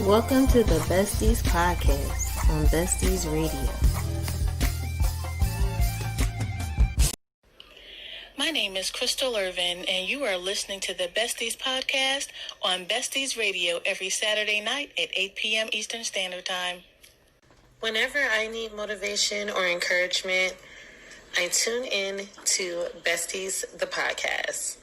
Welcome to the Besties Podcast on Besties Radio. My name is Crystal Irvin, and you are listening to the Besties Podcast on Besties Radio every Saturday night at 8 p.m. Eastern Standard Time. Whenever I need motivation or encouragement, I tune in to Besties the Podcast,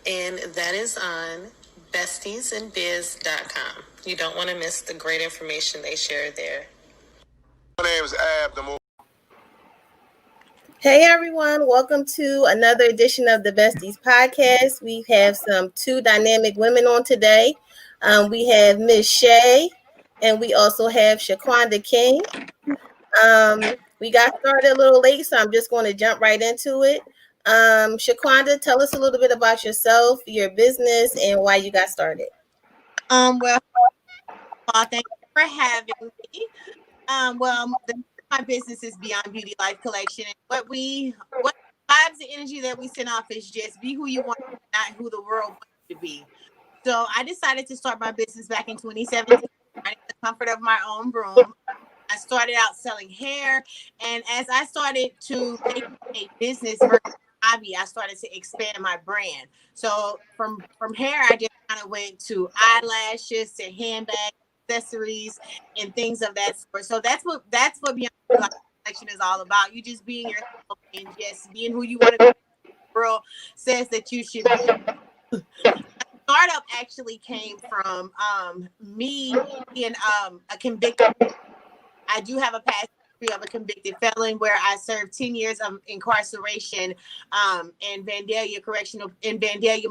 and that is on bestiesandbiz.com. You don't want to miss the great information they share there. My name is Ab. Hey everyone, welcome to another edition of the Besties Podcast. We have two dynamic women on today. We have Miss Shay, and we also have Shaquanda King. We got started a little late, so I'm just going to jump right into it. Shaquanda, tell us a little bit about yourself, your business, and why you got started. Well, thank you for having me. My business is Beyond Beauty Life Collection. What vibes the energy that we send off is just be who you want to be, not who the world wants you to be. So I decided to start my business back in 2017, right in the comfort of my own room. I started out selling hair, and as I started to make a business versus hobby, I started to expand my brand. So from hair, I just kind of went to eyelashes, to handbags, accessories, and things of that sort. So that's what Beyond Life Collection is all about. You just being yourself and just being who you want to be. The world says that you should be. Startup actually came from me being a convicted. I do have a past history of a convicted felon where I served 10 years of incarceration in Vandalia,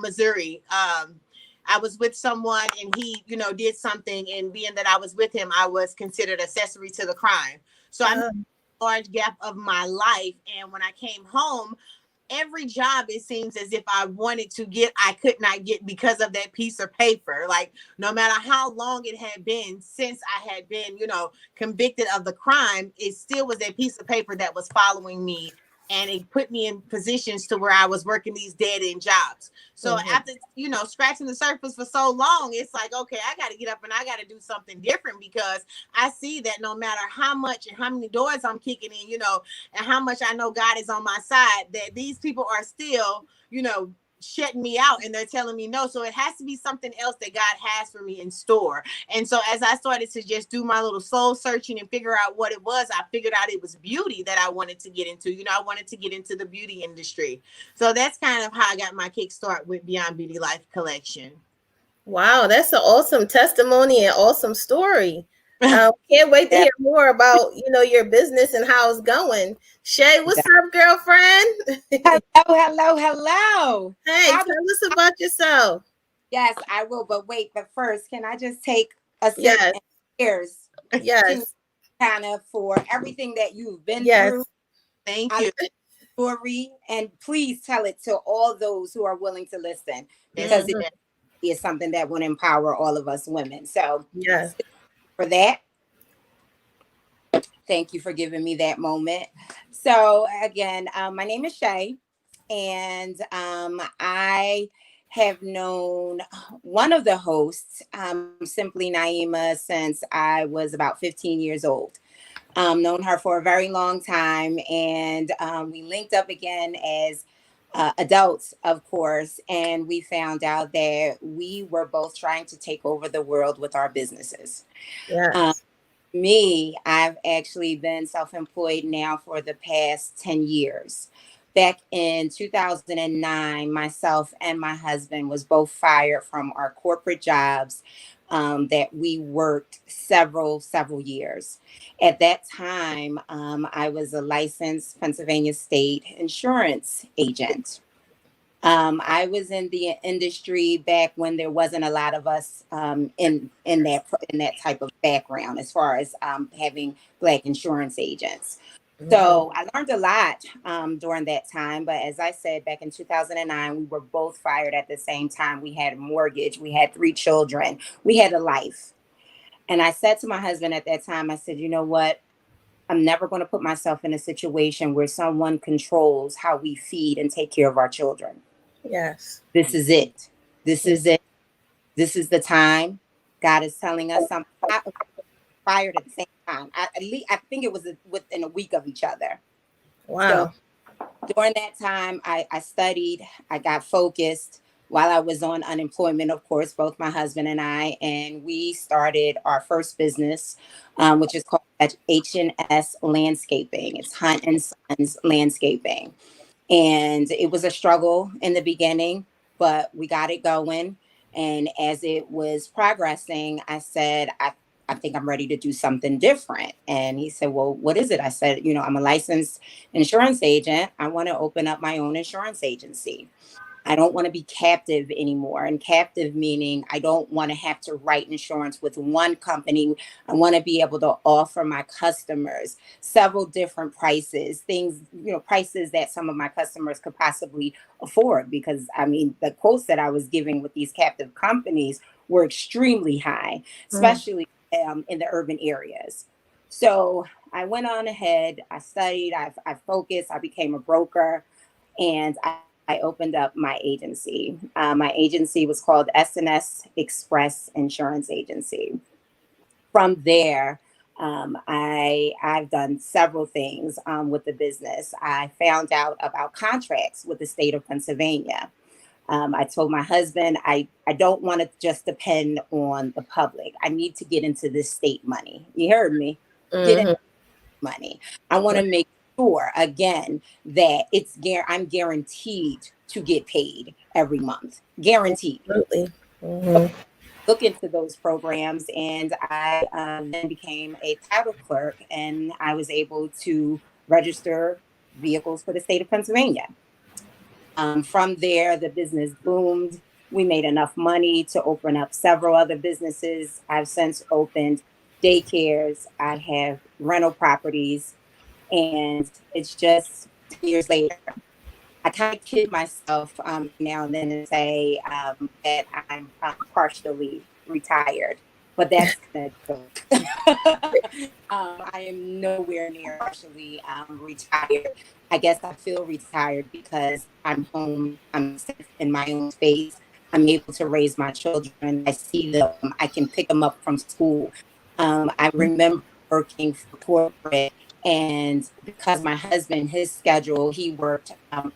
Missouri. I was with someone and he, did something, and being that I was with him, I was considered accessory to the crime. So I'm in a large gap of my life. And when I came home, every job, it seems as if I wanted to get, I could not get because of that piece of paper. Like, no matter how long it had been since I had been, convicted of the crime, it still was that piece of paper that was following me. And it put me in positions to where I was working these dead-end jobs. So after, scratching the surface for so long, it's like, okay, I got to get up and I got to do something different, because I see that no matter how much and how many doors I'm kicking in, and how much I know God is on my side, that these people are still, shutting me out, and they're telling me no. So it has to be something else that God has for me in store. And so as I started to just do my little soul searching and figure out what it was, I figured out it was beauty that I wanted to get into. I wanted to get into the beauty industry. So that's kind of how I got my kickstart with Beyond Beauty Life Collection. Wow, that's an awesome testimony and awesome story. Can't wait to hear more about, your business and how it's going. Shay, what's up, girlfriend? Hello. Hey, tell us about yourself. Yes, I will. But first, can I just take a second and cheers? Yes. Kind of for everything that you've been through. Thank you. Story, and please tell it to all those who are willing to listen, because it is something that would empower all of us women. So yes, for that, thank you for giving me that moment. So again, my name is Shay, and I have known one of the hosts, Simply Naima, since I was about 15 years old. Known her for a very long time, and we linked up again as adults, of course, and we found out that we were both trying to take over the world with our businesses. Yes. I've actually been self-employed now for the past 10 years. Back in 2009, myself and my husband was both fired from our corporate jobs that we worked several years. At that time, I was a licensed Pennsylvania state insurance agent. I was in the industry back when there wasn't a lot of us in that type of background, as far as having Black insurance agents. So I learned a lot during that time. But as I said, back in 2009, we were both fired at the same time. We had a mortgage. We had 3 children. We had a life. And I said to my husband at that time, I said, you know what? I'm never going to put myself in a situation where someone controls how we feed and take care of our children. Yes. This is it. This is it. This is the time. God is telling us something. Fired at the same time. At least I think it was within a week of each other. So Wow. during that time, I studied, I got focused while I was on unemployment, of course, both my husband and we started our first business, which is called H&S Landscaping. It's Hunt and Sons Landscaping. And it was a struggle in the beginning, but we got it going. And as it was progressing, I said, I think I'm ready to do something different. And he said, well, what is it? I said, I'm a licensed insurance agent. I want to open up my own insurance agency. I don't want to be captive anymore. And captive meaning I don't want to have to write insurance with one company. I want to be able to offer my customers several different prices, things, prices that some of my customers could possibly afford. Because I mean, the quotes that I was giving with these captive companies were extremely high, especially in the urban areas. So I went on ahead, I studied, I focused, I became a broker, and I opened up my agency. My agency was called S&S Express Insurance Agency. From there, I've done several things with the business. I found out about contracts with the state of Pennsylvania. I told my husband, I don't want to just depend on the public. I need to get into this state money. You heard me. Get into money. I want to make sure again that I'm guaranteed to get paid every month. Guaranteed. Absolutely. Look into those programs, and I then became a title clerk, and I was able to register vehicles for the state of Pennsylvania. From there, the business boomed. We made enough money to open up several other businesses. I've since opened daycares. I have rental properties. And it's just 10 years later. I kind of kid myself now and then and say that I'm partially retired, but that's a joke. I am nowhere near partially retired. I guess I feel retired because I'm home, I'm safe in my own space. I'm able to raise my children. I see them. I can pick them up from school. I remember working for corporate, and because my husband, his schedule, he worked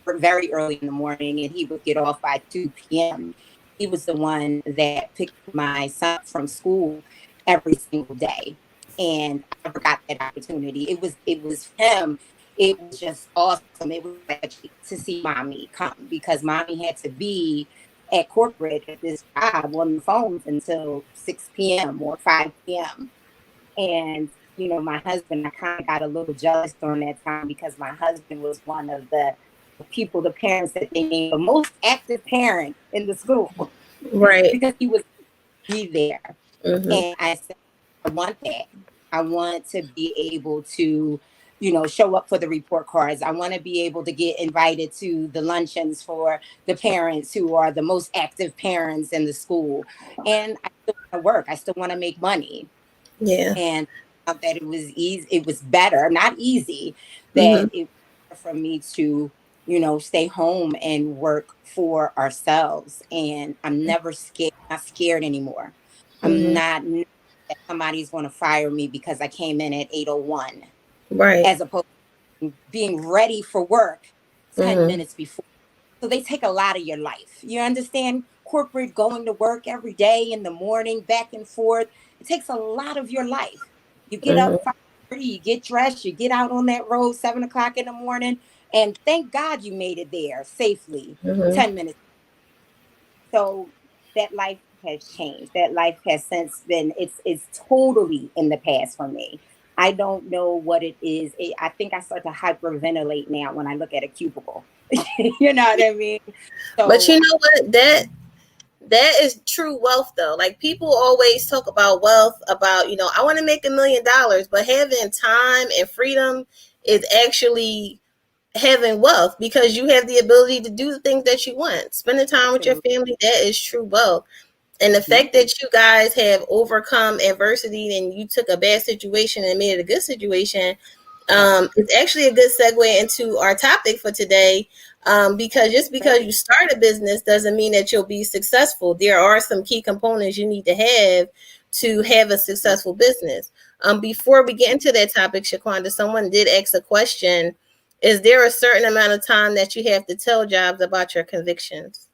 very early in the morning and he would get off by 2 p.m. He was the one that picked my son from school every single day. And I never got that opportunity. It was him. It was just awesome. It was like to see mommy come, because mommy had to be at corporate at this job on the phones until 6 p.m. or 5 p.m. And, my husband, I kind of got a little jealous during that time because my husband was one of the people, the parents that they named the most active parent in the school. Right. Because he was be there. Mm-hmm. And I said, I want that. I want to be able to, show up for the report cards. I want to be able to get invited to the luncheons for the parents who are the most active parents in the school. And I still want to work. I still want to make money. Yeah. And I thought that it was easy. It was better, not easy, that Mm-hmm. it was better for me to, stay home and work for ourselves. And I'm never scared, not scared anymore. I'm Mm-hmm. not that somebody's going to fire me because I came in at 8:01, Right. as opposed to being ready for work 10 Mm-hmm. minutes before. So they take a lot of your life. You understand? Corporate, going to work every day in the morning, back and forth. It takes a lot of your life. You get Mm-hmm. up 5:30, you get dressed, you get out on that road 7 o'clock in the morning, and thank God you made it there safely Mm-hmm. 10 minutes. So that life has changed. That life has since been, it's totally in the past for me. I don't know what it is. I think I start to hyperventilate now when I look at a cubicle. You know what I mean? But So you know what? That is true wealth though. Like people always talk about wealth, about, I want to make $1,000,000, but having time and freedom is actually having wealth, because you have the ability to do the things that you want. Spending time with your absolutely. family, that is true wealth. And the Mhm. fact that you guys have overcome adversity and you took a bad situation and made it a good situation, It's actually a good segue into our topic for today, because just because you start a business doesn't mean that you'll be successful. There are some key components you need to have a successful business. Before we get into that topic, Shaquanda, someone did ask a question. Is there a certain amount of time that you have to tell jobs about your convictions?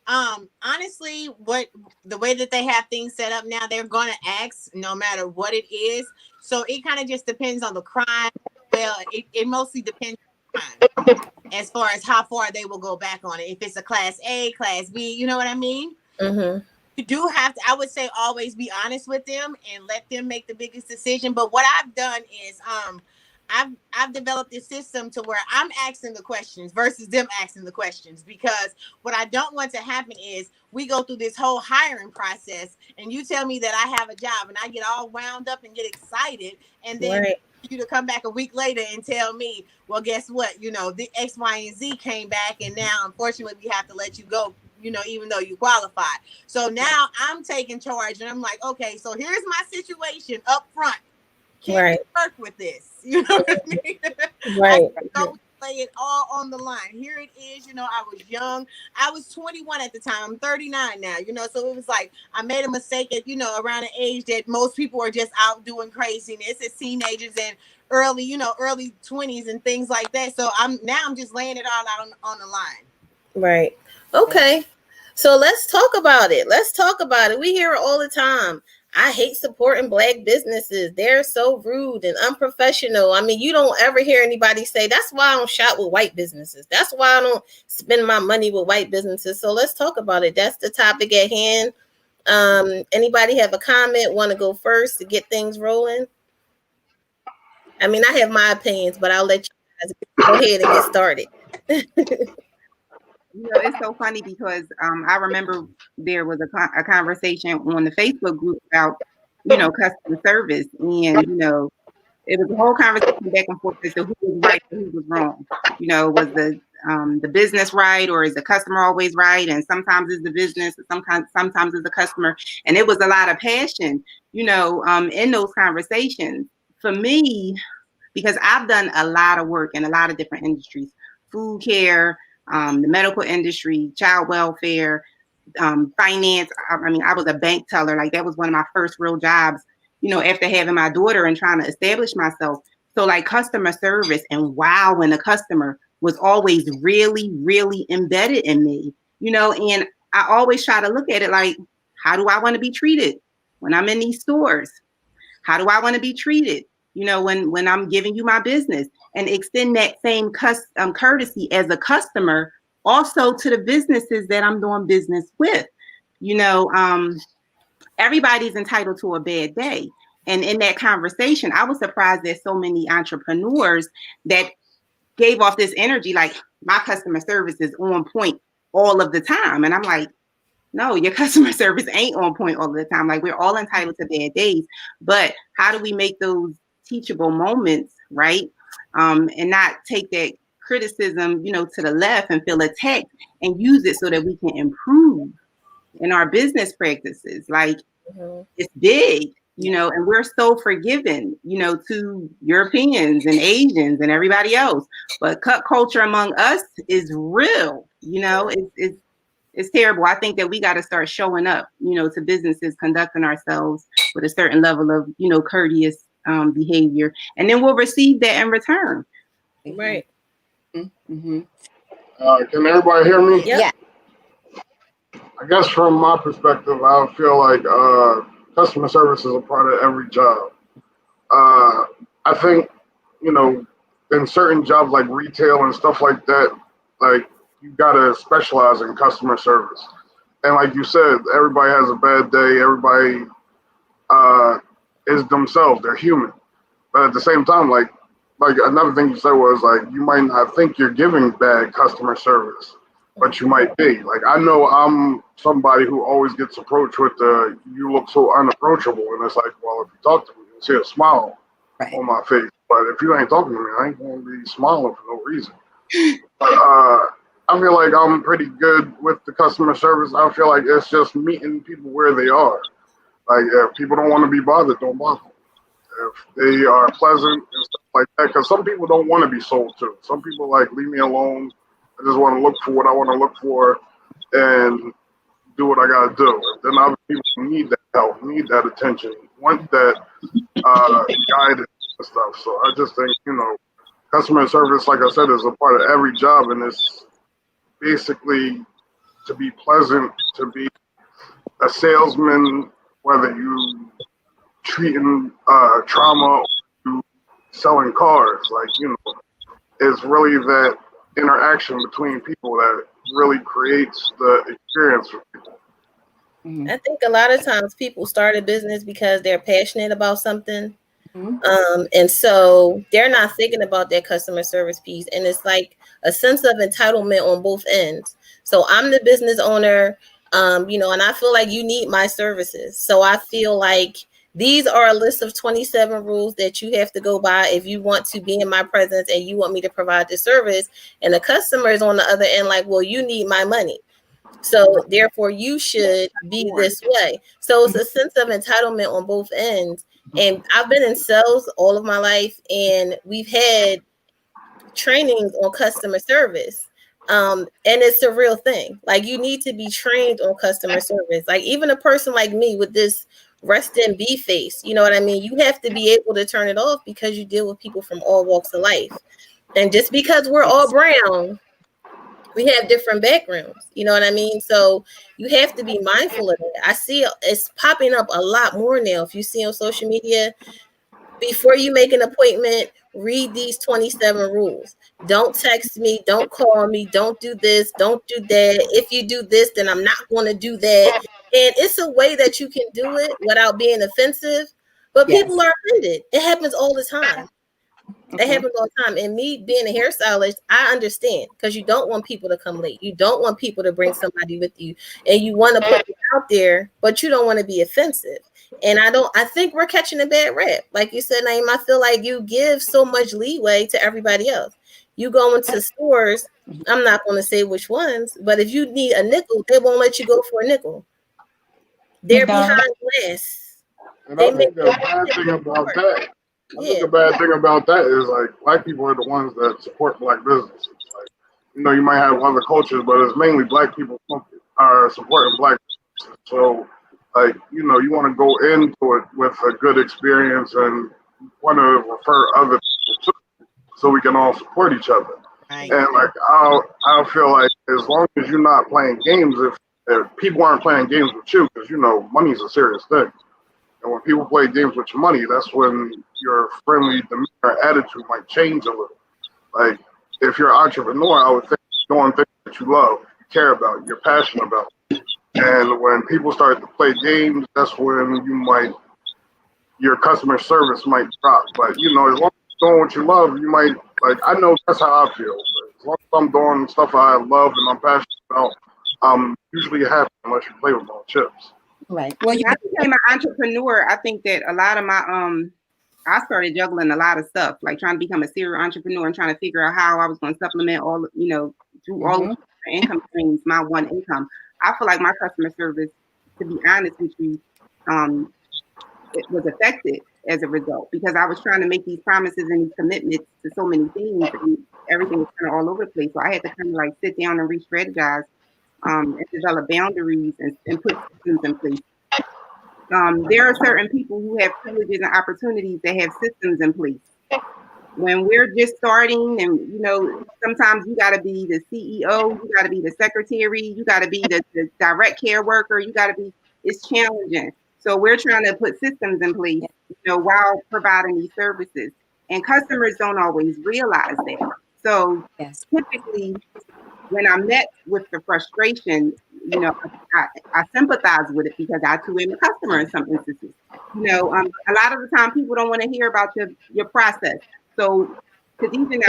Honestly, what the way that they have things set up now, they're gonna ask no matter what it is. So it kind of just depends on the crime. Well, it mostly depends on the crime as far as how far they will go back on it. If it's a class A, class B, you know what I mean? Mm-hmm. You do have to, I would say, always be honest with them and let them make the biggest decision. But what I've done is I've developed this system to where I'm asking the questions versus them asking the questions, because what I don't want to happen is we go through this whole hiring process and you tell me that I have a job and I get all wound up and get excited, and then Right. you to come back a week later and tell me, well, guess what? You know, the X, Y, and Z came back, and now unfortunately we have to let you go, you know, even though you qualified. So now I'm taking charge and I'm like, okay, so here's my situation up front. Can you work with this? You know what I mean? Right. I go lay it all on the line. Here it is. You know, I was young. I was 21 at the time. I'm 39 now, you know, so it was like I made a mistake at, you know, around an age that most people are just out doing craziness as teenagers and early 20s and things like that. So I'm just laying it all out on the line. Right. Okay. So let's talk about it. We hear it all the time. I hate supporting Black businesses. They're so rude and unprofessional. I mean, you don't ever hear anybody say, that's why I don't shop with white businesses. That's why I don't spend my money with white businesses. So let's talk about it. That's the topic at hand. Anybody have a comment, want to go first to get things rolling? I mean, I have my opinions, but I'll let you guys go ahead and get started. You know, it's so funny because I remember there was a conversation on the Facebook group about, you know, customer service, and you know, it was a whole conversation back and forth as to who was right and who was wrong. You know, was the business right, or is the customer always right? And sometimes it's the business, sometimes it's the customer, and it was a lot of passion, you know, in those conversations. For me, because I've done a lot of work in a lot of different industries, food care, the medical industry, child welfare, finance. I mean, I was a bank teller. Like that was one of my first real jobs, you know, after having my daughter and trying to establish myself. So like customer service and wowing the customer was always really, really embedded in me, you know, and I always try to look at it like, how do I want to be treated when I'm in these stores? How do I want to be treated? You know, when I'm giving you my business, and extend that same courtesy as a customer also to the businesses that I'm doing business with. You know, everybody's entitled to a bad day. And in that conversation, I was surprised that so many entrepreneurs that gave off this energy, like my customer service is on point all of the time. And I'm like, no, your customer service ain't on point all the time. Like we're all entitled to bad days, but how do we make those teachable moments, right? And not take that criticism, you know, to the left and feel attacked, and use it so that we can improve in our business practices. Like it's big, you know, and we're so forgiving, you know, to Europeans and Asians and everybody else. But cut culture among us is real, you know, it's terrible. I think that we got to start showing up, you know, to businesses, conducting ourselves with a certain level of, you know, courteous behavior, and then we'll receive that in return. Right. Mm-hmm. Can everybody hear me? Yeah. I guess from my perspective, I feel like customer service is a part of every job. I think, you know, in certain jobs like retail and stuff like that, like you gotta specialize in customer service. And like you said, everybody has a bad day. Everybody is themselves. They're human. But at the same time, like another thing you said was like you might not think you're giving bad customer service, but you might be. Like I know I'm somebody who always gets approached with the "you look so unapproachable," and it's like, well, if you talk to me, you'll see a smile on my face. But if you ain't talking to me, I ain't gonna be smiling for no reason. But I feel like I'm pretty good with the customer service. I feel like it's just meeting people where they are. Like if people don't want to be bothered, don't bother them. If they are pleasant and stuff like that, because some people don't want to be sold to. Some people like, leave me alone. I just want to look for what I want to look for and do what I got to do. And then other people need that help, need that attention, want that guidance and stuff. So I just think, customer service, like I said, is a part of every job, and it's basically to be pleasant, to be a salesman, whether you treating trauma or you selling cars, it's really that interaction between people that really creates the experience for people. I think a lot of times people start a business because they're passionate about something. And so they're not thinking about their customer service piece. And it's like a sense of entitlement on both ends. So I'm the business owner, and I feel like you need my services. So I feel like these are a list of 27 rules that you have to go by if you want to be in my presence and you want me to provide the service. And the customer is on the other end like, well, you need my money. So therefore you should be this way. So it's a sense of entitlement on both ends. And I've been in sales all of my life, and we've had trainings on customer service. And it's a real thing. Like, you need to be trained on customer service. Like, even a person like me with this rest in be face, you know what I mean? You have to be able to turn it off because you deal with people from all walks of life. And just because we're all brown, we have different backgrounds, you know what I mean? So you have to be mindful of that. I see it's popping up a lot more now. If you see on social media, before you make an appointment, read these 27 rules. Don't text me, don't call me, don't do this, don't do that. If you do this, then I'm not going to do that. And it's a way that you can do it without being offensive, but people are offended. It happens all the time. It happens all the time. And me being a hairstylist, I understand, because you don't want people to come late. You don't want people to bring somebody with you, and you want to put it out there, but you don't want to be offensive. And I think we're catching a bad rap. Like you said, Naeem, I feel like you give so much leeway to everybody else. You go into stores, I'm not going to say which ones, but if you need a nickel, they won't let you go for a nickel. They're behind glass. And I think the bad thing about that, the bad thing about that is, like, black people are the ones that support black businesses. Like, you might have other cultures, but it's mainly black people are supporting black businesses. So, like, you want to go into it with a good experience and want to refer other people to it so we can all support each other. Right. And, like, I feel like as long as you're not playing games, if people aren't playing games with you, because, money's a serious thing. And when people play games with your money, that's when your friendly demeanor attitude might change a little. Like, if you're an entrepreneur, I would think you're doing things that you love, you care about, you're passionate about. And when people start to play games, that's when your customer service might drop. But, as long as you're doing what you love, you might, like, I know that's how I feel. But as long as I'm doing stuff I love and I'm passionate about, I'm usually happy unless you play with my chips. Right. Well, I became an entrepreneur. I think that a lot of my I started juggling a lot of stuff, like trying to become a serial entrepreneur and trying to figure out how I was going to supplement all, through all of the income streams, my one income. I feel like my customer service, to be honest with you, it was affected as a result, because I was trying to make these promises and these commitments to so many things, and everything was kind of all over the place. So I had to kind of like sit down and re-strategize. And develop boundaries and put systems in place. There are certain people who have privileges and opportunities that have systems in place. When we're just starting, and sometimes you got to be the CEO, you got to be the secretary, you got to be the direct care worker, it's challenging. So we're trying to put systems in place, while providing these services. And customers don't always realize that. So typically, when I'm met with the frustration, I sympathize with it, because I too am a customer in some instances. A lot of the time people don't want to hear about your process. So, because even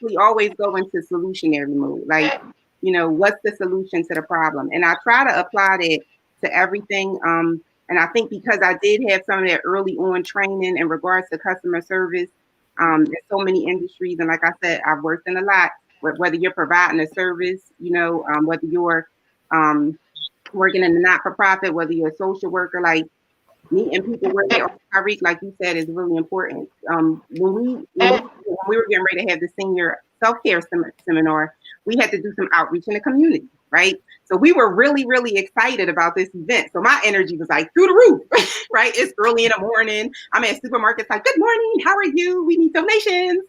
we always go into solutionary mode, like, what's the solution to the problem? And I try to apply that to everything. And I think because I did have some of that early on training in regards to customer service, in so many industries, and like I said, I've worked in a lot. Whether you're providing a service, whether you're working in a not-for-profit, whether you're a social worker, like, meeting people where they are, Tyreek, like you said, is really important. When we were getting ready to have the senior self-care seminar, we had to do some outreach in the community, right? So we were really, really excited about this event. So my energy was like through the roof, right? It's early in the morning. I'm at supermarkets like, good morning, how are you? We need donations.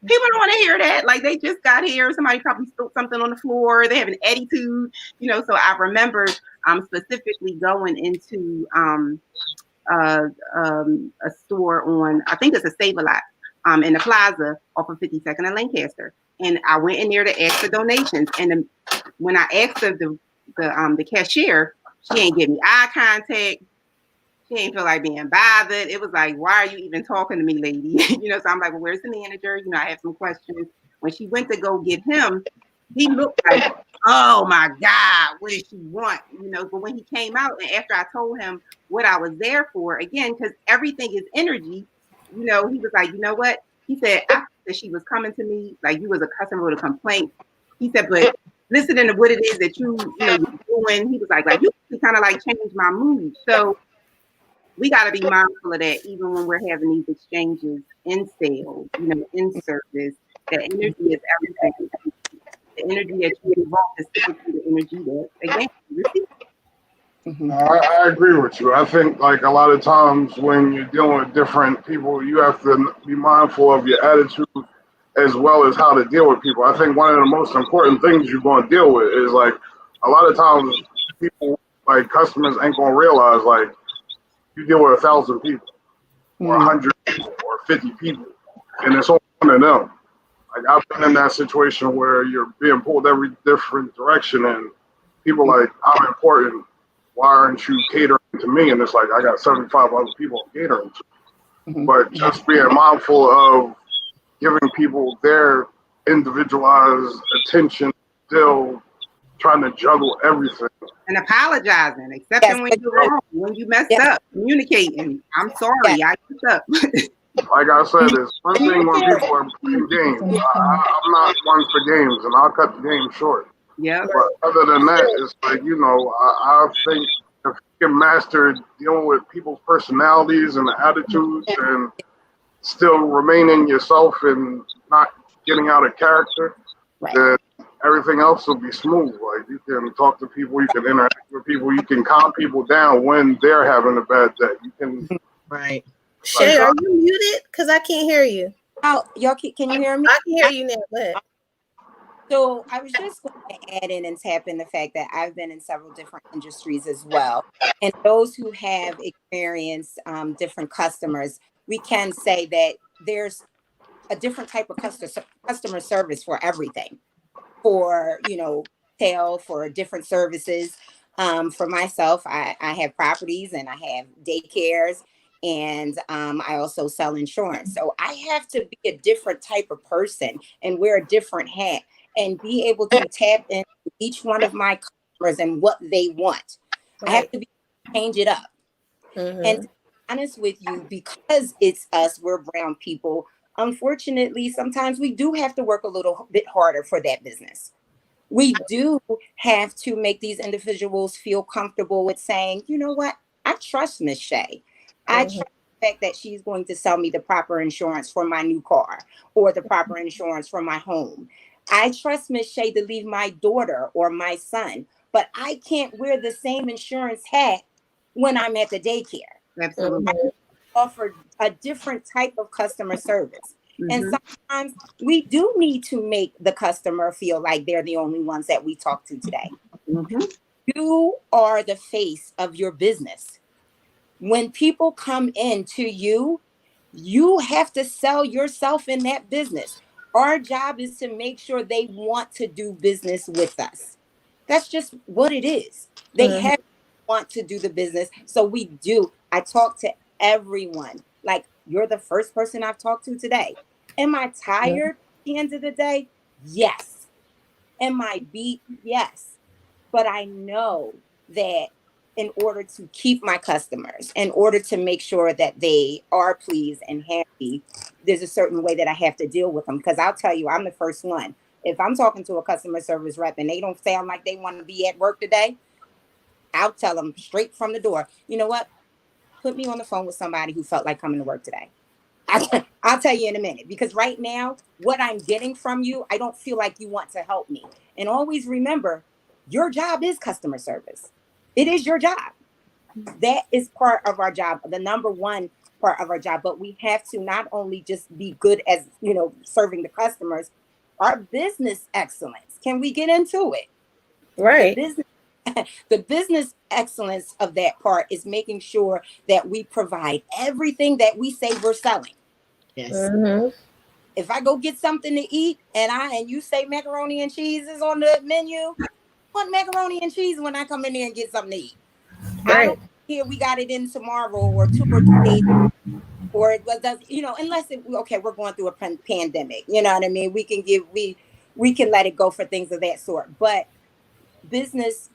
People don't want to hear that. Like, they just got here. Somebody probably spilled something on the floor. They have an attitude, So I remember specifically going into a store on, I think it's a Save-A-Lot, in the plaza off of 52nd and Lancaster. And I went in there to ask for donations. And when I asked the cashier, she ain't give me eye contact. She ain't feel like being bothered. It was like, why are you even talking to me, lady? So I'm like, well, where's the manager? I have some questions. When she went to go get him, he looked like, oh my God, what does she want? But when he came out and after I told him what I was there for, again, because everything is energy, he was like, you know what? He said, after she was coming to me, like you was a customer with a complaint. He said, but listening to what it is that you're doing, he was like you kind of like changed my mood. So we got to be mindful of that, even when we're having these exchanges in sales, in service. That energy is everything. The energy that you involve is typically the energy that, again, you receive. Mm-hmm. I agree with you. I think, like, a lot of times when you're dealing with different people, you have to be mindful of your attitude as well as how to deal with people. I think one of the most important things you're going to deal with is, like, a lot of times people, like, customers ain't going to realize, like, you deal with 1,000 people or 100 people or 50 people, and it's only one of them. Like, I've been in that situation where you're being pulled every different direction, and people like, I'm important. Why aren't you catering to me? And it's like, I got 75 other people I'm catering to. Mm-hmm. But just being mindful of giving people their individualized attention, still trying to juggle everything. And apologizing, accepting when you're wrong, when you messed up, communicating. I'm sorry, I messed up. Like I said, it's one thing when people are playing games. I'm not one for games, and I'll cut the game short. Yeah. But other than that, it's like, I think if you can master dealing with people's personalities and attitudes and still remaining yourself and not getting out of character, then everything else will be smooth. Like, you can talk to people, you can interact with people, you can calm people down when they're having a bad day. You can. Right. Shay, are you muted? Because I can't hear you. Oh, y'all, can you hear me? I can hear you now. Go ahead. So I was just going to add in and tap in the fact that I've been in several different industries as well. And those who have experienced different customers, we can say that there's a different type of customer service for everything. For, sale, for different services. For myself, I have properties and I have daycares, and I also sell insurance. So I have to be a different type of person and wear a different hat and be able to tap into each one of my customers and what they want. Right. I have to change it up. Mm-hmm. And to be honest with you, because it's us, we're brown people, unfortunately, sometimes we do have to work a little bit harder for that business. We do have to make these individuals feel comfortable with saying, you know what, I trust Miss Shay. I trust the fact that she's going to sell me the proper insurance for my new car or the proper insurance for my home. I trust Miss Shay to leave my daughter or my son, but I can't wear the same insurance hat when I'm at the daycare. Absolutely. I offer a different type of customer service. Mm-hmm. And sometimes we do need to make the customer feel like they're the only ones that we talk to today. Mm-hmm. You are the face of your business. When people come in to you, you have to sell yourself in that business. Our job is to make sure they want to do business with us. That's just what it is. They have to want to do the business. So we do. I talk to everyone. Like, you're the first person I've talked to today. Am I tired at the end of the day? Yes. Am I beat? Yes. But I know that in order to keep my customers, in order to make sure that they are pleased and happy, there's a certain way that I have to deal with them. Because I'll tell you, I'm the first one. If I'm talking to a customer service rep and they don't sound like they want to be at work today, I'll tell them straight from the door, you know what? put me on the phone with somebody who felt like coming to work today. I'll tell you in a minute, because right now, what I'm getting from you, I don't feel like you want to help me. And always remember, your job is customer service. It is your job. That is part of our job, the number one part of our job. But we have to not only just be good as, serving the customers, our business excellence. Can we get into it? Right. The business excellence of that part is making sure that we provide everything that we say we're selling. Yes. Mm-hmm. If I go get something to eat and you say macaroni and cheese is on the menu, I want macaroni and cheese when I come in there and get something to eat. Right. I don't care we got it in tomorrow or 2 or 3 days, or it does, unless we're going through a pandemic, you know what I mean? We can let it go for things of that sort. But business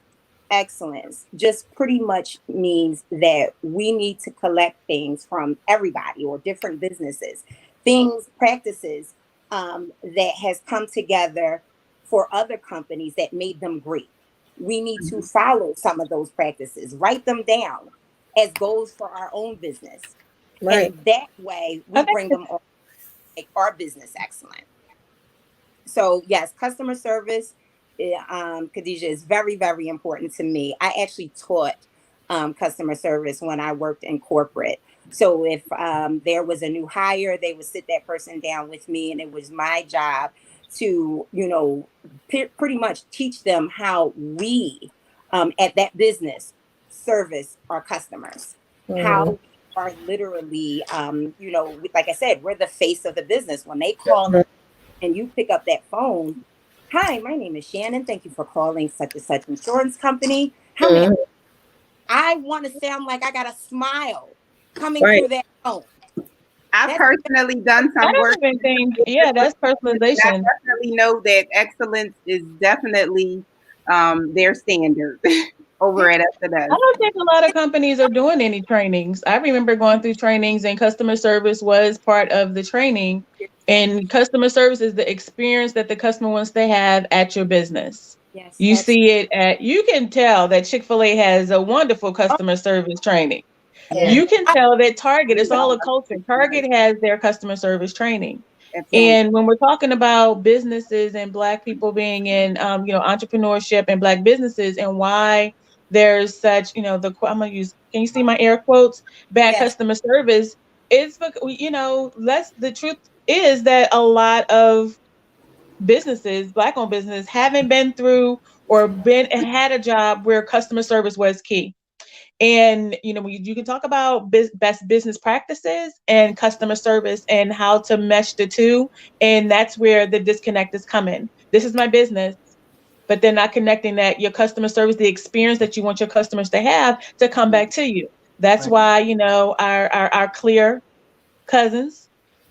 excellence just pretty much means that we need to collect things from everybody or different businesses, practices that has come together for other companies that made them great. We need to follow some of those practices, write them down as goals for our own business. Right. And that way we bring them on, make our business excellent. So yes, customer service, Khadijah, is very, very important to me. I actually taught customer service when I worked in corporate. So if there was a new hire, they would sit that person down with me, and it was my job to, pretty much teach them how we at that business service our customers, how we are literally, like I said, we're the face of the business. When they call and you pick up that phone, hi, my name is Shannon. Thank you for calling such and such insurance company. How may I want to sound like I got a smile coming through that phone. I've personally done some work. That's personalization. I definitely know that excellence is definitely their standard over at S&S. I don't think a lot of companies are doing any trainings. I remember going through trainings, and customer service was part of the training. And customer service is the experience that the customer wants to have at your business. Yes, you see it you can tell that Chick-fil-A has a wonderful customer service training. Yeah. You can tell that Target, it's all a culture. Target has their customer service training. And when we're talking about businesses and Black people being in, entrepreneurship and Black businesses, and why there's such, I'm gonna use, can you see my air quotes? Bad customer service. It's because, the truth is that a lot of businesses, Black-owned business, haven't been through or had a job where customer service was key. And, you can talk about best business practices and customer service and how to mesh the two. And that's where the disconnect is coming. This is my business, but they're not connecting that your customer service, the experience that you want your customers to have, to come back to you. That's why, our clear cousins,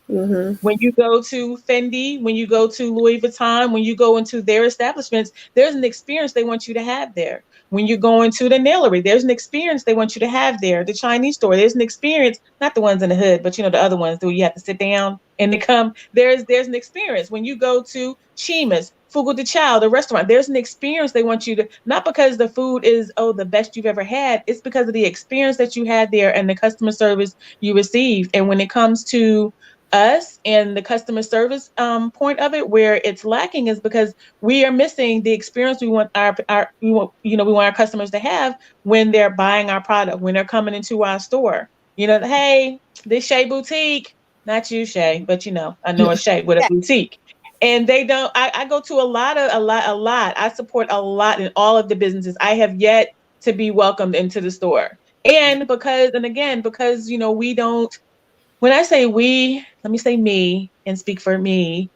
when you go to Fendi, when you go to Louis Vuitton, when you go into their establishments, there's an experience they want you to have there. When you go into the nailery, there's an experience they want you to have there. The Chinese store, there's an experience, not the ones in the hood, but the other ones where you have to sit down and they come. There's an experience. When you go to Chima's, Fugu de Chao, the restaurant, there's an experience they want you to, not because the food is, the best you've ever had. It's because of the experience that you had there and the customer service you received. And when it comes to us and the customer service point of it, where it's lacking, is because we are missing the experience we want we want our customers to have when they're buying our product, when they're coming into our store. Hey, this Shay Boutique, not you, Shay, but I know a Shay with a boutique. And they don't. I go to a lot. I support a lot in all of the businesses. I have yet to be welcomed into the store, and because we don't. When I say we, let me say me and speak for me.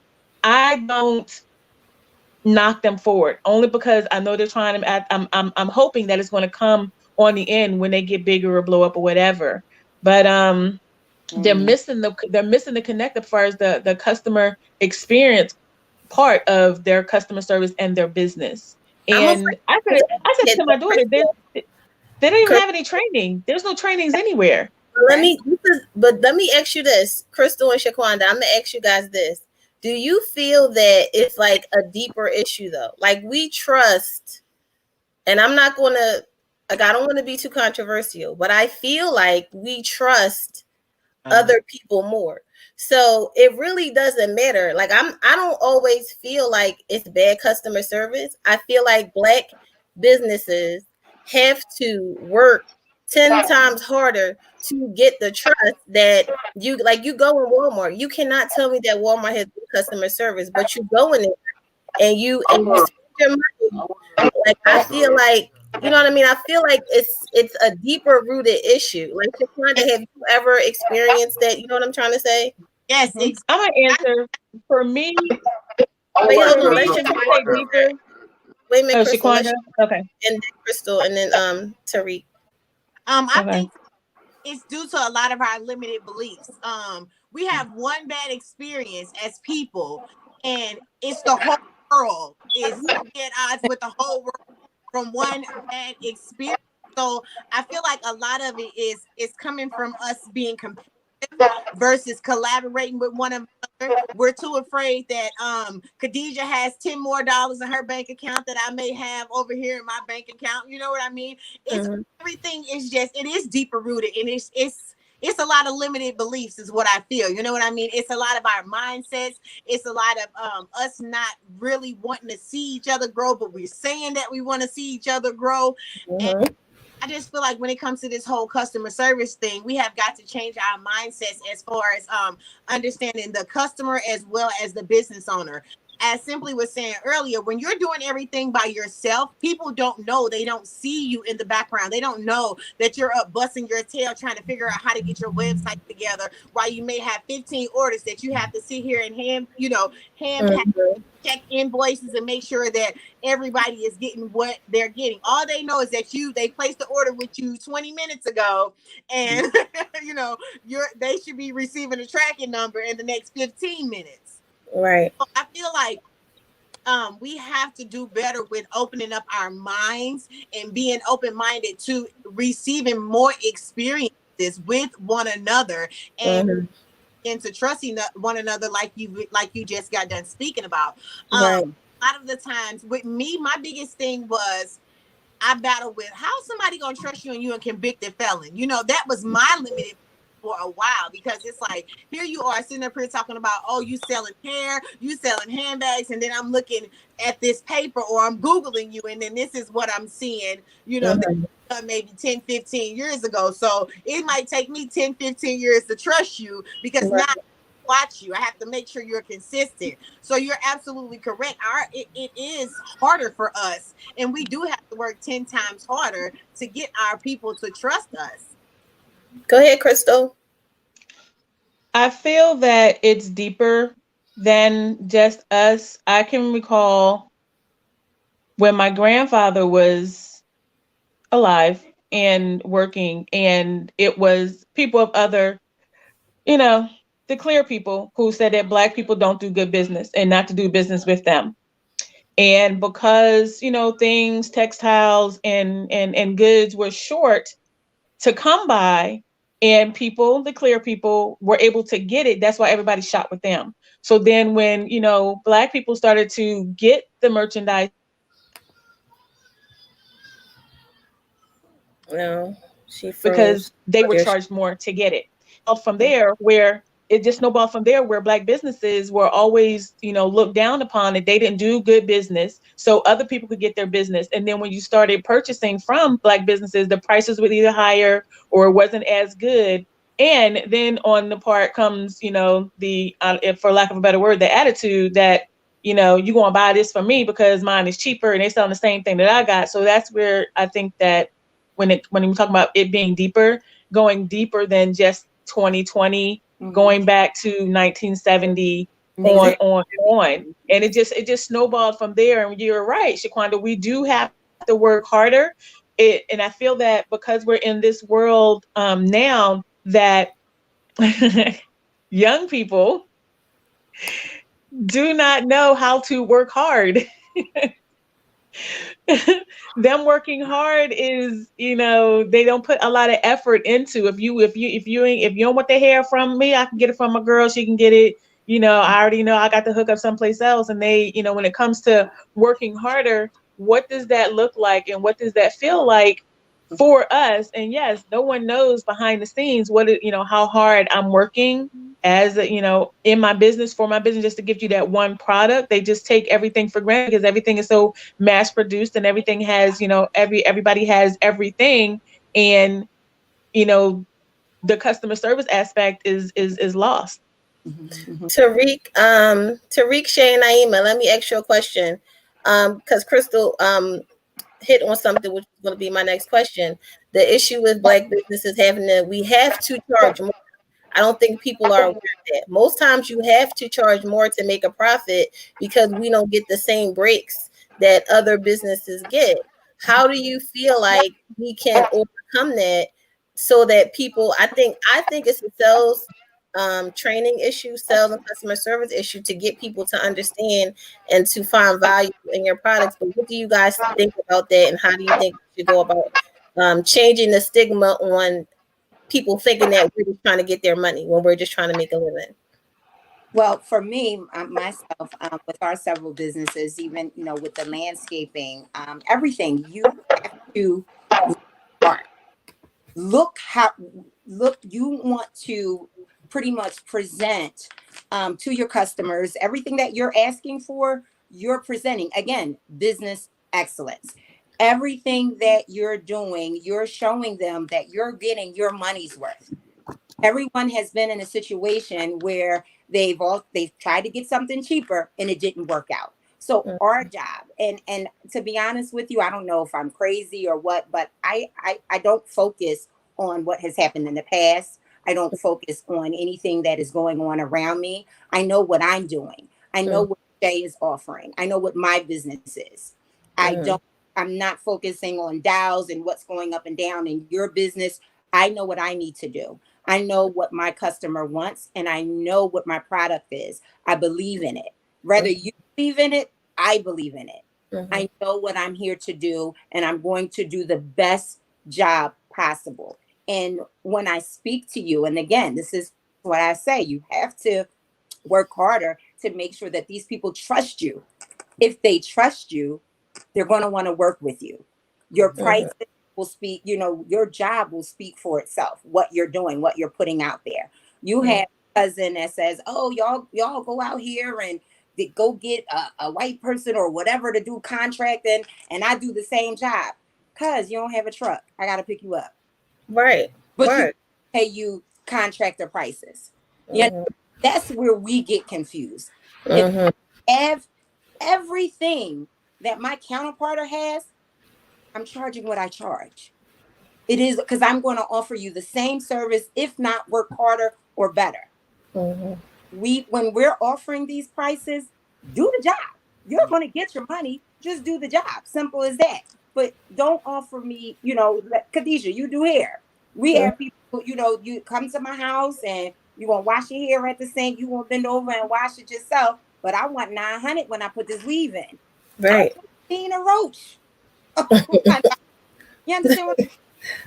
I don't knock them forward only because I know they're trying to. I'm hoping that it's going to come on the end when they get bigger or blow up or whatever. But they're missing the connect as far as the customer experience part of their customer service and their business. And I said to my daughter, they don't even have any training. There's no trainings anywhere. Let me ask you this, Crystal and Shaquanda. I'm gonna ask you guys this. Do you feel that it's like a deeper issue though? Like we trust, and I'm not gonna like, I don't want to be too controversial, but I feel like we trust other people more. So it really doesn't matter. Like, I don't always feel like it's bad customer service. I feel like Black businesses have to work 10 times harder to get the trust that you, like, you go in Walmart. You cannot tell me that Walmart has good customer service, but you go in there and you spend your money. Like, I feel like, you know what I mean? I feel like it's a deeper rooted issue. Like, Shaquanda, have you ever experienced that? You know what I'm trying to say? Yes, I'm gonna answer. For me, Wait, hold for on. me, Let's when you Shaquanda say go deeper, first. Wait a minute, oh, Crystal. Shaquanda. Okay. And then Crystal, and then Tariq. I Okay. think it's due to a lot of our limited beliefs. We have one bad experience as people, and it's the whole world is at odds with the whole world from one bad experience. So I feel like a lot of it is coming from us being competitive versus collaborating with one another. We're too afraid that Khadijah has $10 more in her bank account that I may have over here in my bank account. You know what I mean? It's everything is just, it is deeper rooted, and it's a lot of limited beliefs is what I feel. You know what I mean? It's a lot of our mindsets. It's a lot of us not really wanting to see each other grow, but we're saying that we want to see each other grow. And I just feel like when it comes to this whole customer service thing, we have got to change our mindsets as far as understanding the customer as well as the business owner. As Simply was saying earlier, when you're doing everything by yourself, people don't know. They don't see you in the background. They don't know that you're up busting your tail trying to figure out how to get your website together, while you may have 15 orders that you have to sit here and hand pack, check invoices, and make sure that everybody is getting what they're getting. All they know is that they placed the order with you 20 minutes ago, and they should be receiving a tracking number in the next 15 minutes. Right. So I feel like we have to do better with opening up our minds and being open-minded to receiving more experiences with one another, and into trusting one another, like you just got done speaking about. Right. A lot of the times with me, my biggest thing was I battled with how somebody gonna trust you and you a convicted felon. That was my limited for a while, because it's like, here you are sitting up here talking about, oh, you selling hair, you selling handbags, and then I'm looking at this paper, or I'm Googling you, and then this is what I'm seeing, maybe 10, 15 years ago. So it might take me 10, 15 years to trust you, because now watch you. I have to make sure you're consistent. So you're absolutely correct. It is harder for us, and we do have to work 10 times harder to get our people to trust us. Go ahead, Crystal. I feel that it's deeper than just us. I can recall when my grandfather was alive and working, and it was people of other, the clear people who said that Black people don't do good business and not to do business with them. And because, things, textiles and goods were short to come by, and people, the clear people, were able to get it. That's why everybody shot with them. So then when, Black people started to get the merchandise, No, she because froze. they were charged more to get it. From there, where it just snowballed from there, where Black businesses were always, looked down upon, that they didn't do good business, so other people could get their business. And then when you started purchasing from Black businesses, the prices were either higher or it wasn't as good. And then on the part comes, the, if for lack of a better word, the attitude that, you going to buy this from me because mine is cheaper and they selling the same thing that I got. So that's where I think that when we talk about it being deeper, going deeper than just 2020, going back to 1970, on. And it just snowballed from there. And you're right, Shaquanda, we do have to work harder. And I feel that because we're in this world now, that young people do not know how to work hard. Them working hard is, they don't put a lot of effort into. If you don't want the hair from me, I can get it from a girl, she can get it. I already know I got the hook up someplace else. And they, when it comes to working harder, what does that look like and what does that feel like? for us. And yes, no one knows behind the scenes how hard I'm working as in my business, for my business, just to give you that one product. They just take everything for granted because everything is so mass produced and everything has, everybody has everything. And, the customer service aspect is lost. Tariq, Shay, and Naima, let me ask you a question. Because Crystal hit on something which is going to be my next question. The issue with Black businesses we have to charge more. I don't think people are aware of that. Most times you have to charge more to make a profit because we don't get the same breaks that other businesses get. How do you feel like we can overcome that so that people, I think it's a sales training issue, sales and customer service issue to get people to understand and to find value in your products. But what do you guys think about that, and how do you think we should go about changing the stigma on people thinking that we're just trying to get their money when we're just trying to make a living? Well, for me, myself, with our several businesses, even, with the landscaping, everything, you have to look, you want to pretty much present to your customers everything that you're asking for. You're presenting, again, business excellence. Everything that you're doing, you're showing them that you're getting your money's worth. Everyone has been in a situation where they've tried to get something cheaper and it didn't work out. So our job, and to be honest with you, I don't know if I'm crazy or what, but I don't focus on what has happened in the past. I don't focus on anything that is going on around me. I know what I'm doing. I know what Shay is offering. I know what my business is. I'm not focusing on dials and what's going up and down in your business. I know what I need to do. I know what my customer wants, and I know what my product is. I believe in it. Whether you believe in it, I believe in it. I know what I'm here to do, and I'm going to do the best job possible. And when I speak to you, and again, this is what I say, you have to work harder to make sure that these people trust you. If they trust you, they're going to want to work with you. Your prices will speak, your job will speak for itself, what you're doing, what you're putting out there. You have a cousin that says, oh, y'all go out here and go get a white person or whatever to do contracting, and I do the same job. Cause you don't have a truck. I got to pick you up. Right. But you pay you contractor prices. Yeah, that's where we get confused. If everything that my counterpart has, I'm charging what I charge. It is because I'm going to offer you the same service, if not work harder or better. When we're offering these prices, do the job. You're going to get your money. Just do the job. Simple as that. But don't offer me, Khadijah, you do hair. We have people, you come to my house and you're going to wash your hair at the sink. You won't bend over and wash it yourself. But I want 900 when I put this weave in. Right. Being a roach. You understand what I'm saying?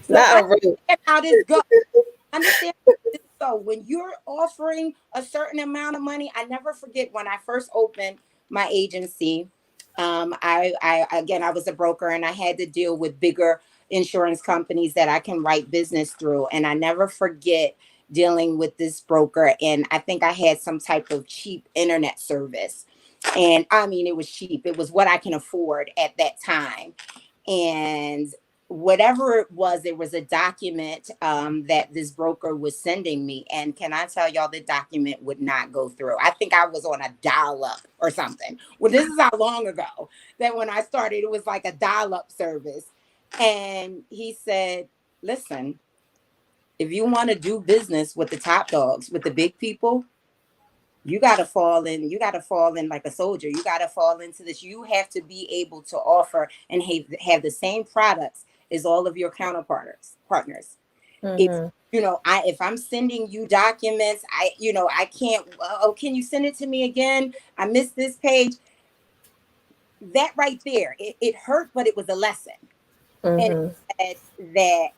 So not a roach. How this goes. Understand this go. When you're offering a certain amount of money, I never forget when I first opened my agency. I was a broker and I had to deal with bigger insurance companies that I can write business through. And I never forget dealing with this broker. And I think I had some type of cheap internet service. And I mean, it was cheap. It was what I can afford at that time. And whatever it was, there was a document that this broker was sending me. And can I tell y'all, the document would not go through. I think I was on a dial-up or something. Well, this is how long ago that when I started, it was like a dial-up service. And he said, listen, if you want to do business with the top dogs, with the big people, you got to fall in like a soldier. You got to fall into this. You have to be able to offer and have the same products as all of your partners. If I'm sending you documents, I can't, can you send it to me again? I missed this page. That right there, it hurt, but it was a lesson. And that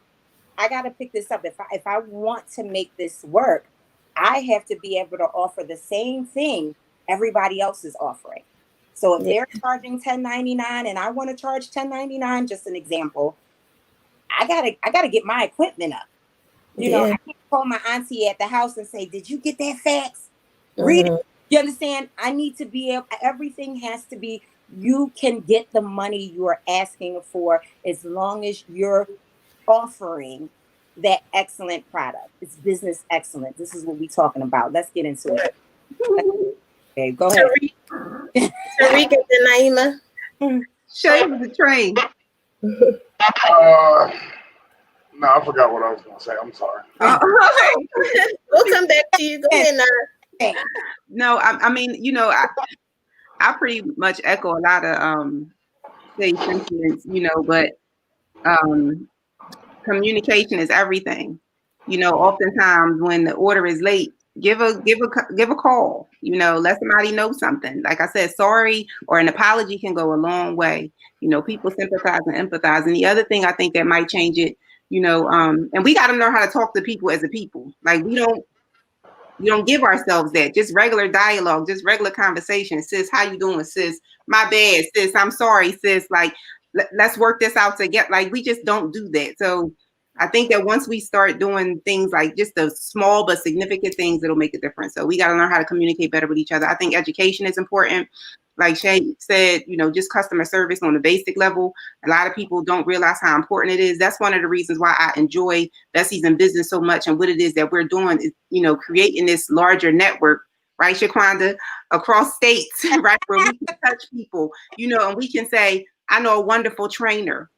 I got to pick this up. If I want to make this work, I have to be able to offer the same thing everybody else is offering. So if they're charging $10.99 and I want to charge $10.99, just an example, I gotta get my equipment up. You know, I can't call my auntie at the house and say, "Did you get that fax? Read it." You understand? I need to be able. Everything has to be. You can get the money you are asking for as long as you're offering that excellent product. It's business excellence. This is what we're talking about. Let's get into it. Okay, go ahead. Tariq and Naima. Show you the train. No, I forgot what I was gonna say. I'm sorry. We'll come back to you. Go ahead, Nana. No, I mean, you know, I pretty much echo a lot of say sentiments, you know, but communication is everything. You know, oftentimes when the order is late, give a call. You know, let somebody know something. Like I said, sorry or an apology can go a long way. You know, people sympathize and empathize. And the other thing I think that might change it, you know, and we got to learn how to talk to people as a people. Like we don't give ourselves that. Just regular dialogue, just regular conversation. Sis, how you doing, sis? My bad, sis. I'm sorry, sis. Like, let's work this out together. Like, we just don't do that. So I think that once we start doing things like just the small but significant things, it'll make a difference. So we got to learn how to communicate better with each other. I think education is important. Like Shay said, you know, just customer service on a basic level. A lot of people don't realize how important it is. That's one of the reasons why I enjoy Bessie's in Business so much. And what it is that we're doing is, you know, creating this larger network, right, Shaquanda, across states, right, where we can touch people, you know, and we can say, I know a wonderful trainer.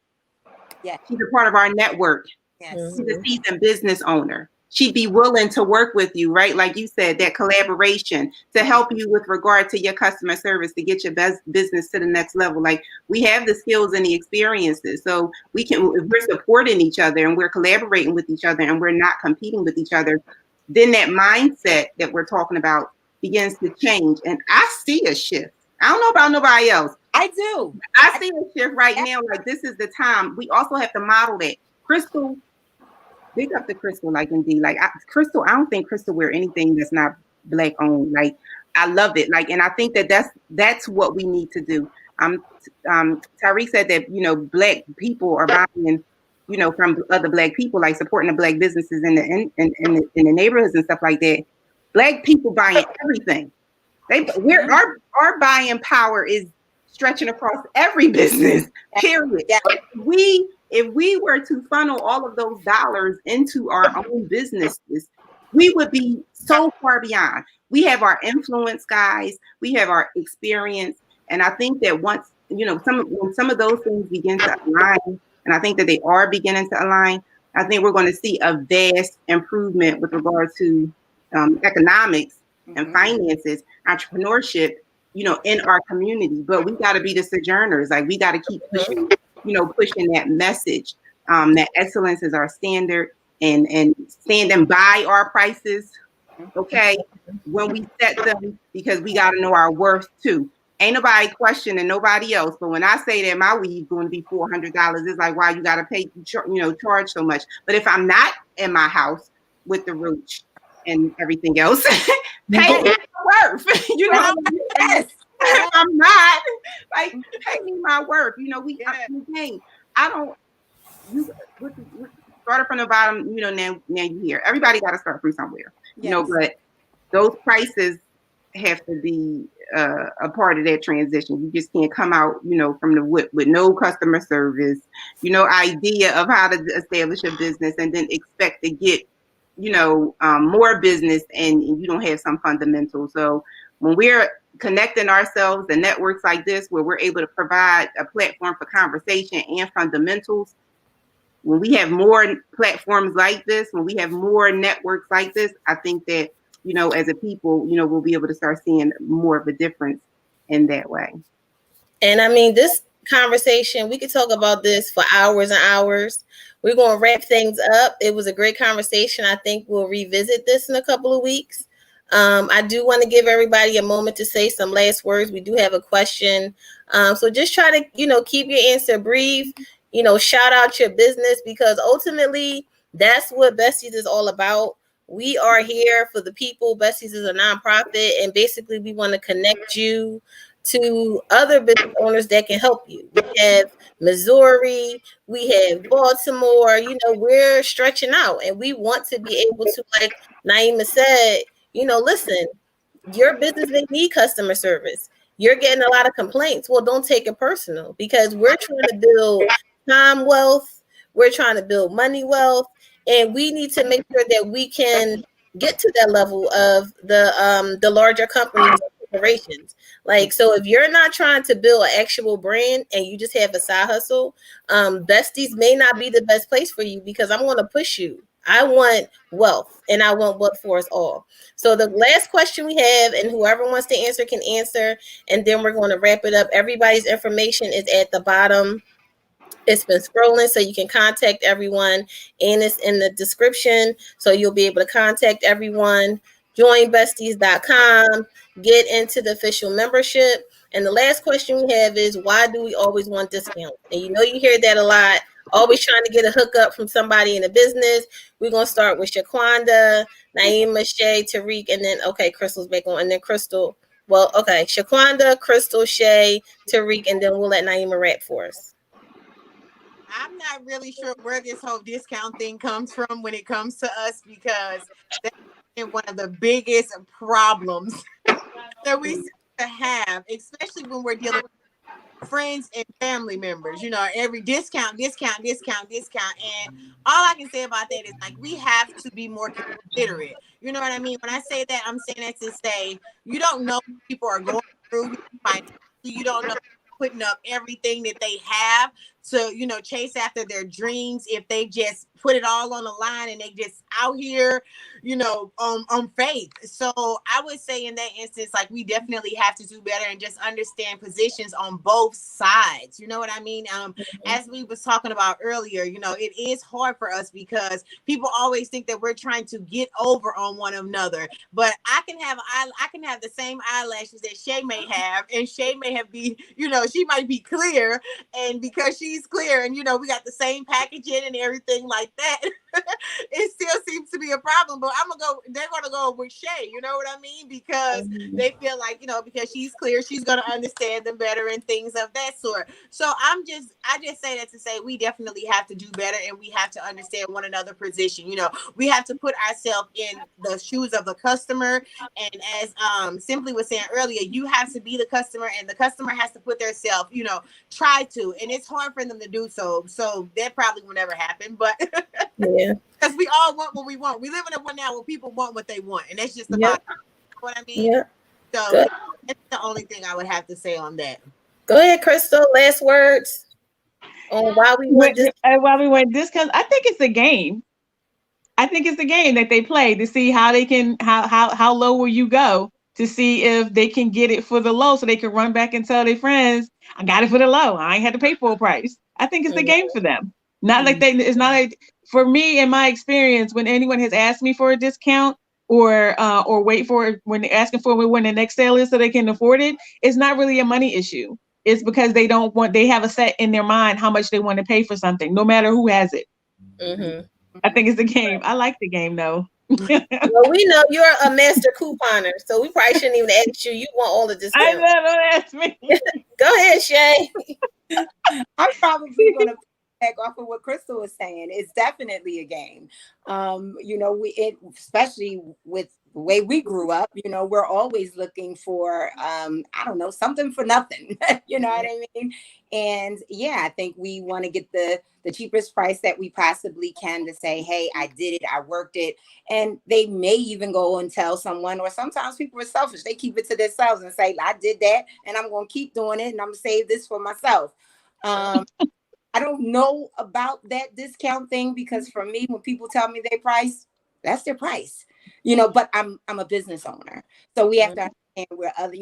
Yeah. She's a part of our network. Yes. She's a seasoned business owner. She'd be willing to work with you, right? Like you said, that collaboration to help you with regard to your customer service to get your best business to the next level. Like we have the skills and the experiences. So we can, if we're supporting each other and we're collaborating with each other and we're not competing with each other, then that mindset that we're talking about begins to change. And I see a shift. I don't know about nobody else. I do. I see a shift right now. Like this is the time. We also have to model that. Crystal, big up to Crystal, like indeed. Like Crystal, I don't think Crystal wear anything that's not Black owned. Like I love it. Like, and I think that that's what we need to do. Tariq said that, you know, Black people are buying, you know, from other Black people, like supporting the Black businesses in the neighborhoods and stuff like that. Black people buying everything. Our buying power is stretching across every business. Period. Yeah. If we were to funnel all of those dollars into our own businesses, we would be so far beyond. We have our influence, guys. We have our experience, and I think that once, you know, when some of those things begin to align, and I think that they are beginning to align, I think we're going to see a vast improvement with regard to economics and finances, entrepreneurship, you know, in our community. But we got to be the sojourners. Like we got to keep pushing, you know, pushing that message that excellence is our standard and standing by our prices. Okay, when we set them, because we got to know our worth too. Ain't nobody questioning nobody else. But when I say that my weed's going to be $400, it's like, why you got to pay, you know, charge so much. But if I'm not in my house with the rooch and everything else, pay me my worth. You know, yes. I'm not like, pay me my worth. You know, I don't. You started from the bottom. You know, now you here. Everybody got to start from somewhere. Yes. You know, but those prices have to be a part of that transition. You just can't come out, you know, from the with no customer service, you know, idea of how to establish a business, and then expect to get, you know, more business, and you don't have some fundamentals. So when we're connecting ourselves and networks like this, where we're able to provide a platform for conversation and fundamentals, when we have more platforms like this, when we have more networks like this, I think that, you know, as a people, you know, we'll be able to start seeing more of a difference in that way. And I mean, this conversation, we could talk about this for hours and hours. We're going to wrap things up. It was a great conversation. I think we'll revisit this in a couple of weeks. I do want to give everybody a moment to say some last words. We do have a question. So just try to, you know, keep your answer brief, you know, shout out your business, because ultimately that's what Besties is all about. We are here for the people. Besties is a nonprofit, and basically we want to connect you to other business owners that can help you. We have Missouri, we have Baltimore, we're stretching out and we want to be able to, like Naima said, listen, your business may need customer service. You're getting a lot of complaints. Well, don't take it personal because we're trying to build time wealth. We're trying to build money wealth. And we need to make sure that we can get to that level of the larger companies and corporations. Like, so if you're not trying to build an actual brand and you just have a side hustle, Besties may not be the best place for you because I'm going to push you. I want wealth and I want wealth for us all. So the last question we have, and whoever wants to answer can answer, and then we're going to wrap it up. Everybody's information is at the bottom. It's been scrolling, so you can contact everyone, and it's in the description, so you'll be able to contact everyone. Joinbesties.com, get into the official membership. And the last question we have is, why do we always want discounts? And you hear that a lot, always trying to get a hookup from somebody in the business. We're going to start with Shaquanda, Naima, Shay, Tariq, and then, okay, Crystal's back on, and then Crystal. Well, okay, Shaquanda, Crystal, Shay, Tariq, and then we'll let Naima rap for us. I'm not really sure where this whole discount thing comes from when it comes to us, because that's been one of the biggest problems that we seem to have, especially when we're dealing with friends and family members. Every discount. And all I can say about that is, like, we have to be more considerate. You know what I mean? When I say that, I'm saying that to say you don't know what people are going through. You don't know putting up everything that they have to, chase after their dreams. If they just put it all on the line and they just out here, on faith. So I would say in that instance, like, we definitely have to do better and just understand positions on both sides. You know what I mean? As we was talking about earlier, it is hard for us because people always think that we're trying to get over on one another. But I can have the same eyelashes that Shay may have, and Shay may have she might be clear, and because she's clear and we got the same packaging and everything like that, it still seems to be a problem. But they're gonna go with Shay, you know what I mean? Because they feel like, because she's clear, she's gonna understand them better and things of that sort. So I just say that to say we definitely have to do better, and we have to understand one another's position. We have to put ourselves in the shoes of the customer, and as Simply was saying earlier, you have to be the customer, and the customer has to put themselves, try to, and it's hard for them to do so. So that probably will never happen, but yeah, because we all want what we want. We live in a world now where people want what they want, and that's just about what I mean. Yeah. So Good. that's the only thing I would have to say on that. Go ahead, Crystal. Last words on why we want discounts. I think it's a game. I think it's a game that they play to see how they can how low will you go to see if they can get it for the low, so they can run back and tell their friends, I got it for the low. I ain't had to pay full price. I think it's a game for them. It's not like, for me, in my experience, when anyone has asked me for a discount or wait for it, when they're asking for when the next sale is so they can afford it, it's not really a money issue. It's because they have a set in their mind how much they want to pay for something, no matter who has it. Mm-hmm. I think it's a game. I like the game though. Well, we know you're a master couponer, so we probably shouldn't even ask you. You want all the discounts. I know, don't ask me. Go ahead, Shay. I'm probably going to back off of what Crystal was saying. It's definitely a game. Especially with the way we grew up, we're always looking for, something for nothing. You know what I mean? And yeah, I think we want to get the cheapest price that we possibly can to say, hey, I did it, I worked it. And they may even go and tell someone, or sometimes people are selfish. They keep it to themselves and say, I did that and I'm going to keep doing it and I'm going to save this for myself. I don't know about that discount thing, because for me, when people tell me their price, that's their price, but I'm a business owner. So we have to understand where other,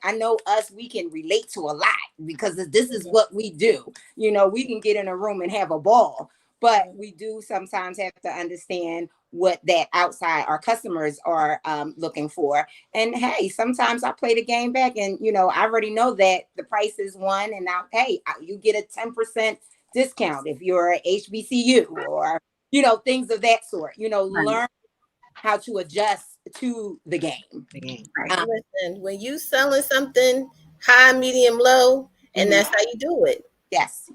I know us, we can relate to a lot because this is what we do. We can get in a room and have a ball, but we do sometimes have to understand what that outside our customers are looking for. And hey, sometimes I play the game back and, I already know that the price is one, and now, hey, you get a 10% discount if you're a HBCU or, things of that sort, learn how to adjust to the game. Listen, when you selling something, high, medium, low, and that's how you do it. Yes,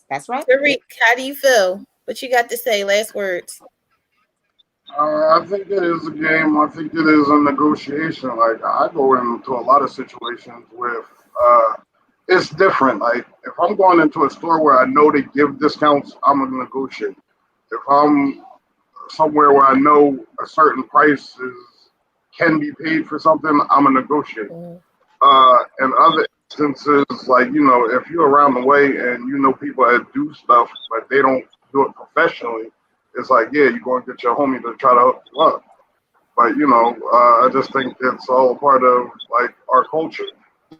that's right. Tariq, how do you feel? What you got to say? Last words. I think it is a game. I think it is a negotiation. Like I go into a lot of situations with, it's different. Like if I'm going into a store where I know they give discounts, I'm gonna negotiate. If I'm somewhere where I know a certain price can be paid for something, I'm gonna negotiate. In other instances, like if you're around the way and you know people that do stuff, but they don't do it professionally, it's like, yeah, you're going to get your homie to try to hook you up. But I just think it's all part of like our culture,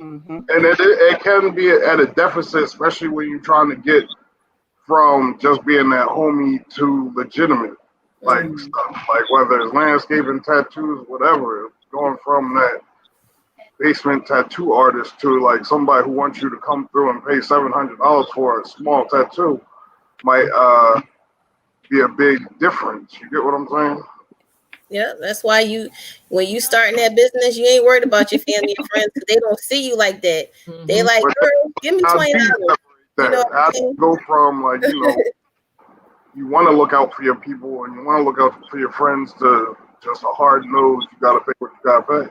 and it can be at a deficit, especially when you're trying to get from just being that homie to legitimate like stuff, like whether it's landscaping, tattoos, whatever. Going from that basement tattoo artist to like somebody who wants you to come through and pay $700 for a small tattoo might be a big difference. You get what I'm saying? Yeah, that's why when you starting that business, you ain't worried about your family and friends because they don't see you like that. They like, girl, give me $20. You know, I go from like you want to look out for your people and you want to look out for your friends to just a hard nose. You got to pay what you got to pay.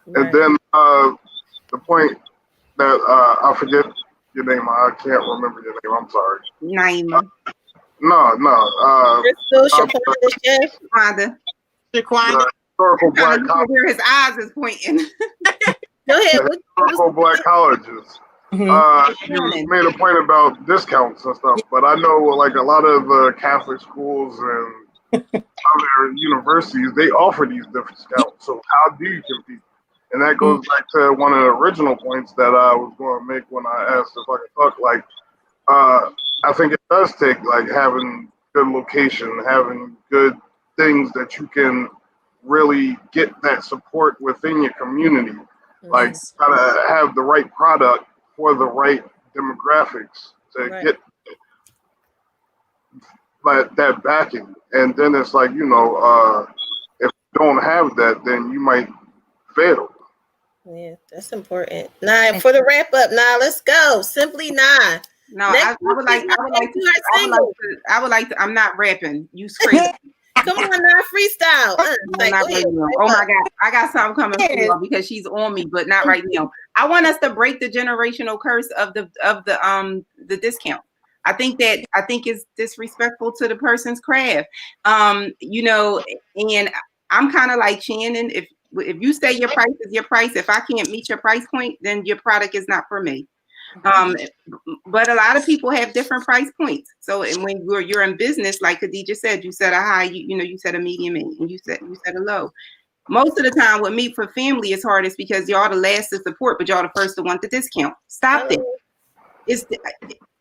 Right. And then the point that I forget your name. I can't remember your name. I'm sorry. Naima. No. Crystal, Shaquanda. Shaquanda. Historical black colleges. Where his eyes is pointing. Go ahead. Historical black colleges. You made a point about discounts and stuff, but I know like a lot of the Catholic schools and other universities, they offer these discounts. So how do you compete? And that goes back to one of the original points that I was going to make when I asked if I could talk. Like, I think it does take like having good location, having good things that you can really get that support within your community. Like, gotta have the right product for the right demographics to get that backing. And then it's like, if you don't have that, then you might fail. Yeah, that's important. Nah, for the wrap up, let's go. Simply nah. No, I would like to. I'm not rapping. You scream. Come on now, freestyle. Oh my God, I got something coming for you because she's on me, but not right now. I want us to break the generational curse of the discount. I think it's disrespectful to the person's craft. And I'm kind of like Shannon. If you say your price is your price, if I can't meet your price point, then your product is not for me. But a lot of people have different price points. So when you're in business, like Khadija said, you said a high, you said a medium, and you said a low. Most of the time with me for family, it's hardest because y'all the last to support, but y'all the first to want the discount. Stop it.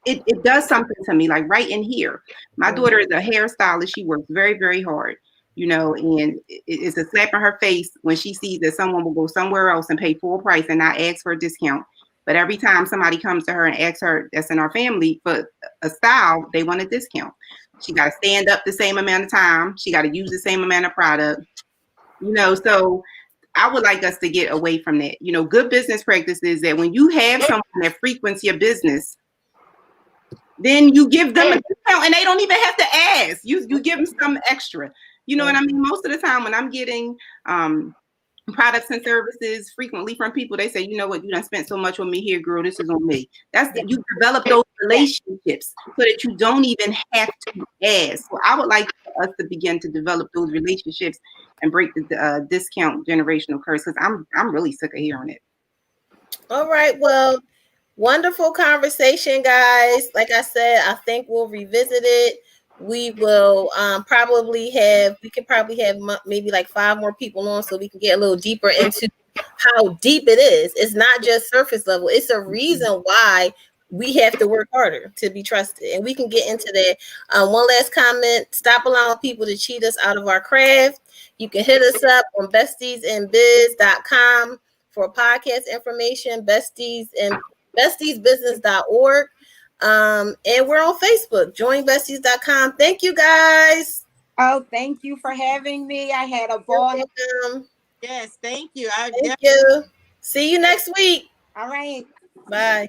It does something to me, like right in here. My daughter is a hairstylist. She works very, very hard, and it's a slap in her face when she sees that someone will go somewhere else and pay full price and not ask for a discount. But every time somebody comes to her and asks her that's in our family for a style, they want a discount. She got to stand up the same amount of time. She got to use the same amount of product, so I would like us to get away from that. Good business practice is that when you have someone that frequents your business, then you give them a discount and they don't even have to ask. You give them some extra. You know what I mean? Most of the time when I'm getting products and services frequently from people, they say, you know what, you done spent so much on me here, girl, this is on me. You develop those relationships so that you don't even have to ask. So I would like us to begin to develop those relationships and break the discount generational curse, because I'm really sick of hearing it. All right, well, wonderful conversation, guys. Like I said, I think we'll revisit it. We will probably have maybe like 5 more people on so we can get a little deeper into how deep it is. It's not just surface level. It's a reason why we have to work harder to be trusted. And we can get into that. One last comment. Stop allowing people to cheat us out of our craft. You can hit us up on bestiesinbiz.com for podcast information, bestiesbusiness.org. And we're on Facebook, joinbesties.com. Thank you, guys. Oh, thank you for having me. I had a ball. Yes, thank you. Thank you. See you next week. All right. Bye.